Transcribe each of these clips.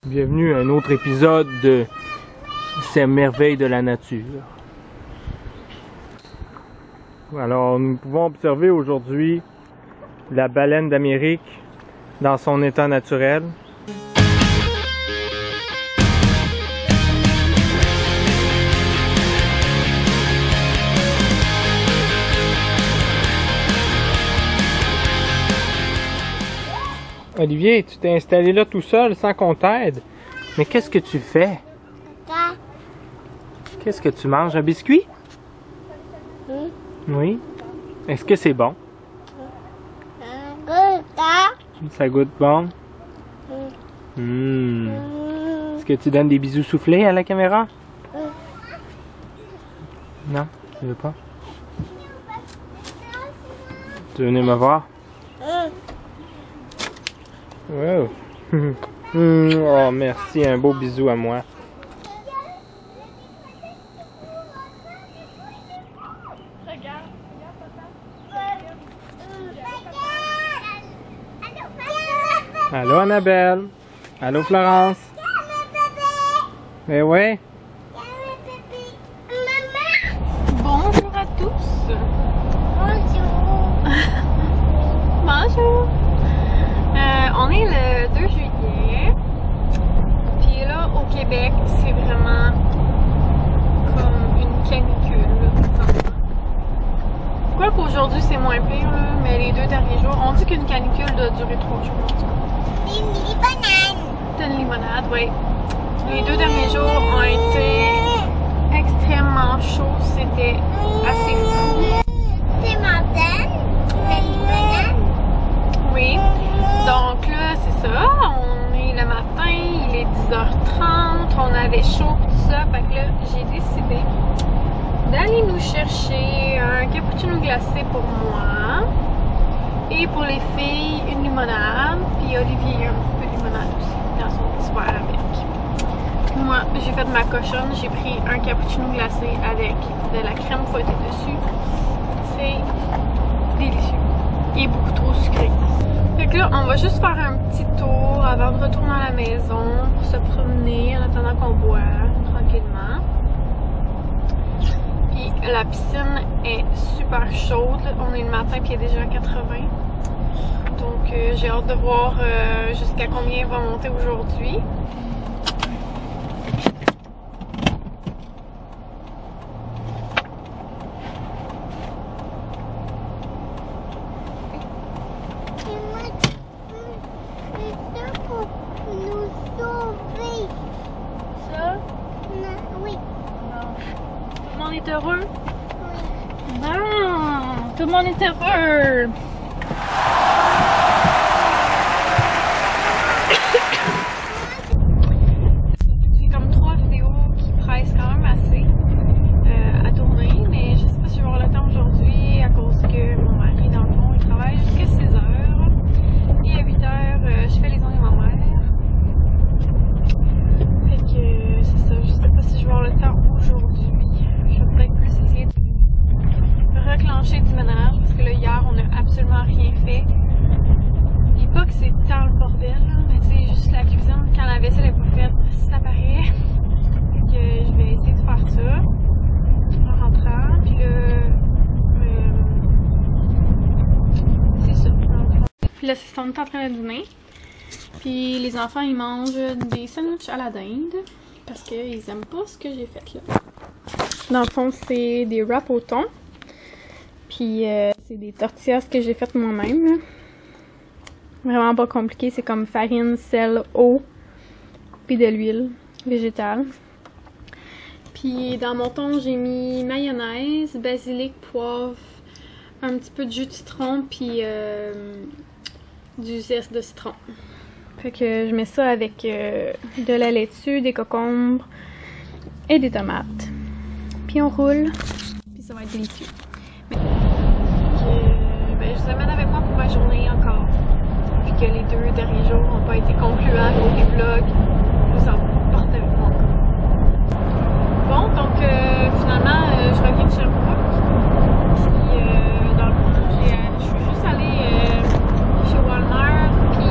Bienvenue à un autre épisode de ces merveilles de la nature. Alors, nous pouvons observer aujourd'hui la baleine d'Amérique dans son état naturel. Olivier, tu t'es installé là tout seul sans qu'on t'aide. Mais qu'est-ce que tu fais? Qu'est-ce que tu manges? Un biscuit? Oui. Est-ce que c'est bon? Ça goûte bon? Est-ce que tu donnes des bisous soufflés à la caméra? Non? Tu veux pas? Tu veux venir me voir? Wow. Oh, merci, un beau bisou à moi. Allô Annabelle. Allô Florence. Eh ouais. Bonjour à tous. Bonjour. Bonjour. On est le 2 juillet. Puis là, au Québec, c'est vraiment comme une canicule. Quoi qu'aujourd'hui, c'est moins pire, là, mais les 2 derniers jours, on dit qu'une canicule doit durer 3 jours. En tout cas. Une limonade. C'est une limonade, oui. Les 2 derniers jours ont été extrêmement chauds. C'était assez fou. C'est Martin, la limonade. Oui. Donc là, c'est ça. On est le matin, il est 10h30. On avait chaud, tout ça. Fait que là, j'ai décidé d'aller nous chercher un cappuccino glacé pour moi. Et pour les filles, une limonade. Puis Olivier, un petit peu de limonade aussi dans son petit verre avec. Moi, j'ai fait de ma cochonne. J'ai pris un cappuccino glacé avec de la crème fouettée dessus. C'est délicieux. Et beaucoup trop sucré. Fait que là, on va juste faire un petit tour avant de retourner à la maison pour se promener en attendant qu'on boit tranquillement. Puis la piscine est super chaude. On est le matin puis il est déjà 80. Donc j'ai hâte de voir jusqu'à combien il va monter aujourd'hui. Tout le monde est heureux? Oui. Non! Tout le monde est heureux! J'ai comme 3 vidéos qui pressent quand même assez à tourner, mais je sais pas si je vais avoir le temps aujourd'hui à cause que mon mari, dans le fond, il travaille jusqu'à 6h. Et à 8h, je fais les ongles à ma mère. Fait que c'est ça, je sais pas si je vais avoir le temps aujourd'hui. Je vais peut-être plus essayer de reclencher du ménage parce que là hier on a absolument rien fait. Dis pas que c'est tant le bordel là, mais tu sais juste la cuisine quand la vaisselle est pas faite, ça paraît. Fait que je vais essayer de faire ça en rentrant. Puis là c'est ça. Puis là c'est ça, on est en train de dîner. Puis les enfants ils mangent des sandwichs à la dinde parce qu'ils aiment pas ce que j'ai fait là. Dans le fond, c'est des wraps au thon. Puis c'est des tortillas que j'ai faites moi-même. Vraiment pas compliqué. C'est comme farine, sel, eau, puis de l'huile végétale. Puis dans mon thon, j'ai mis mayonnaise, basilic, poivre, un petit peu de jus de citron, puis du zeste de citron. Fait que je mets ça avec de la laitue, des concombres et des tomates. Puis on roule, puis ça va être délicieux. Ben, je vous amène avec moi pour ma journée encore. Vu que les 2 derniers jours n'ont pas été concluants côté vlog, je vous emporte avec moi encore. Bon, donc finalement, je reviens de Sherbrooke. Puis dans le fond, je suis juste allée chez Walmart, puis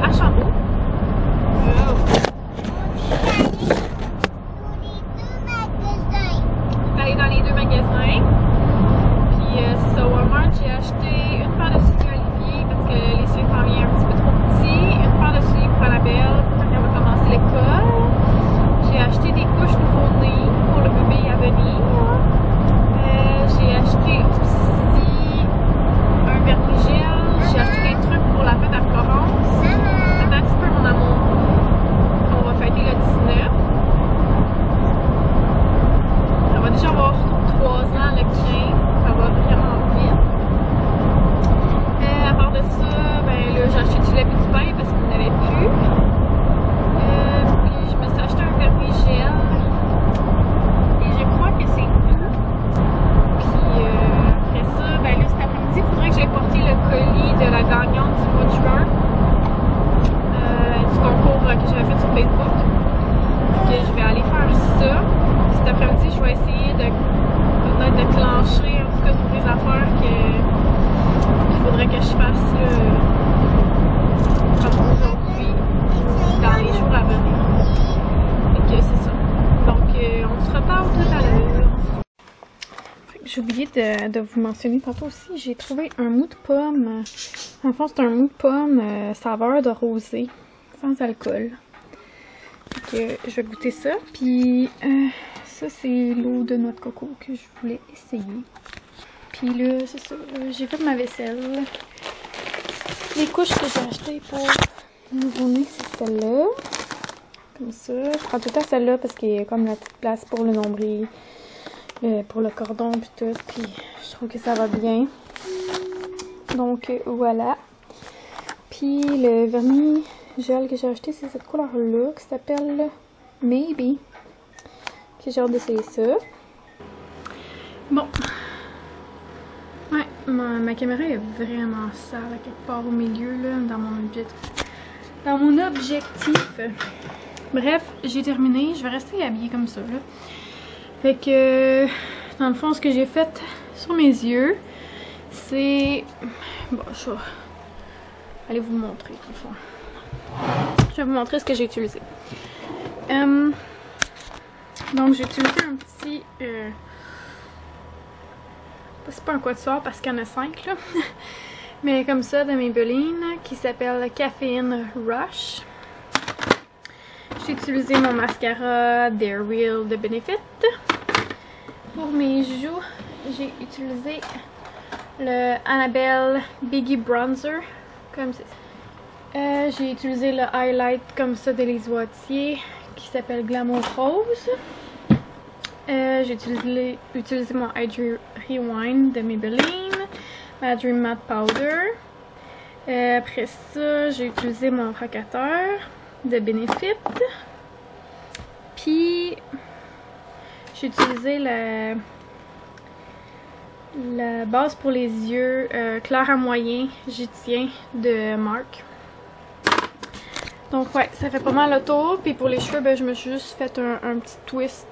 à Chambord. j'avais fait sur Facebook. Que je vais aller faire ça. Cet après-midi, je vais essayer de peut-être de clencher en tout cas toutes les affaires qu'il faudrait que je fasse là, comme aujourd'hui, dans les jours à venir. Et que c'est ça. Donc, on se reparle tout à l'heure. J'ai oublié de vous mentionner tantôt aussi, j'ai trouvé un mou de pomme. En fait, c'est un mou de pomme saveur de rosé, sans alcool. Donc, je vais goûter ça. Puis, ça, c'est l'eau de noix de coco que je voulais essayer. Puis là, c'est ça. J'ai fait ma vaisselle. Les couches que j'ai achetées pour le nouveau-né, c'est celle-là. Comme ça. Je prends tout le temps celle-là parce qu'il y a comme la petite place pour le nombril, pour le cordon, puis tout. Puis, je trouve que ça va bien. Donc, voilà. Puis, le vernis gel que j'ai acheté, c'est cette couleur-là qui s'appelle Maybe. Que j'ai hâte d'essayer ça. Bon. Ouais, ma caméra est vraiment sale à quelque part au milieu, là, dans mon objectif. Bref, j'ai terminé. Je vais rester habillée comme ça, là. Fait que, dans le fond, ce que j'ai fait sur mes yeux, c'est... Bon, je vais aller vous le montrer, dans le fond. Je vais vous montrer ce que j'ai utilisé. Donc, j'ai utilisé un petit... c'est pas un quatuor parce qu'il y en a 5, là. Mais comme ça, de Maybelline, qui s'appelle Caffeine Rush. J'ai utilisé mon mascara They're Real de Benefit. Pour mes joues, j'ai utilisé le Annabelle Biggie Bronzer. Comme ça. J'ai utilisé le highlight comme ça d'Élise Wattier qui s'appelle Glamour Rose. J'ai utilisé mon Eye Rewind de Maybelline, ma Dream Matte Powder. Après ça, j'ai utilisé mon racateur de Benefit. Puis, j'ai utilisé la base pour les yeux clair à moyen, j'y tiens de Marc. Donc ouais, ça fait pas mal le tour. Puis pour les cheveux, ben, je me suis juste fait un petit twist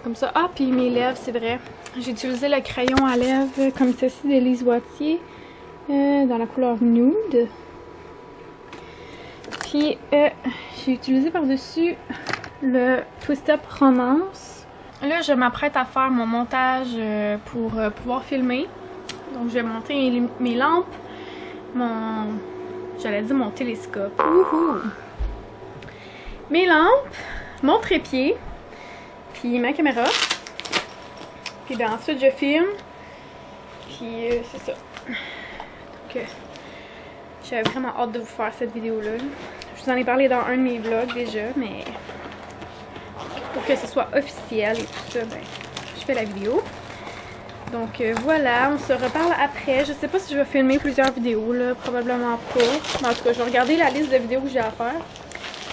comme ça. Ah, puis mes lèvres, c'est vrai. J'ai utilisé le crayon à lèvres comme ceci d'Élise Wattier dans la couleur nude. Puis j'ai utilisé par-dessus le Twist Up Romance. Là, je m'apprête à faire mon montage pour pouvoir filmer. Donc, je vais monter mes lampes, j'allais dire mon télescope. Wouhou! Mes lampes, mon trépied, puis ma caméra. Puis ben, ensuite, je filme. Puis c'est ça. Donc, j'avais vraiment hâte de vous faire cette vidéo-là. Je vous en ai parlé dans un de mes vlogs déjà, mais pour que ce soit officiel et tout ça, ben, je fais la vidéo. Donc voilà, on se reparle après. Je sais pas si je vais filmer plusieurs vidéos, là, probablement pas. Mais en tout cas, je vais regarder la liste de vidéos que j'ai à faire.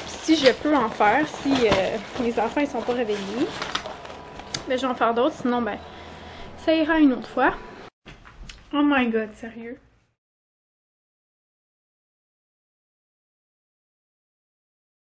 Si je peux en faire, si mes enfants ils sont pas réveillés, ben, je vais en faire d'autres. Sinon, ben, ça ira une autre fois. Oh my god, sérieux?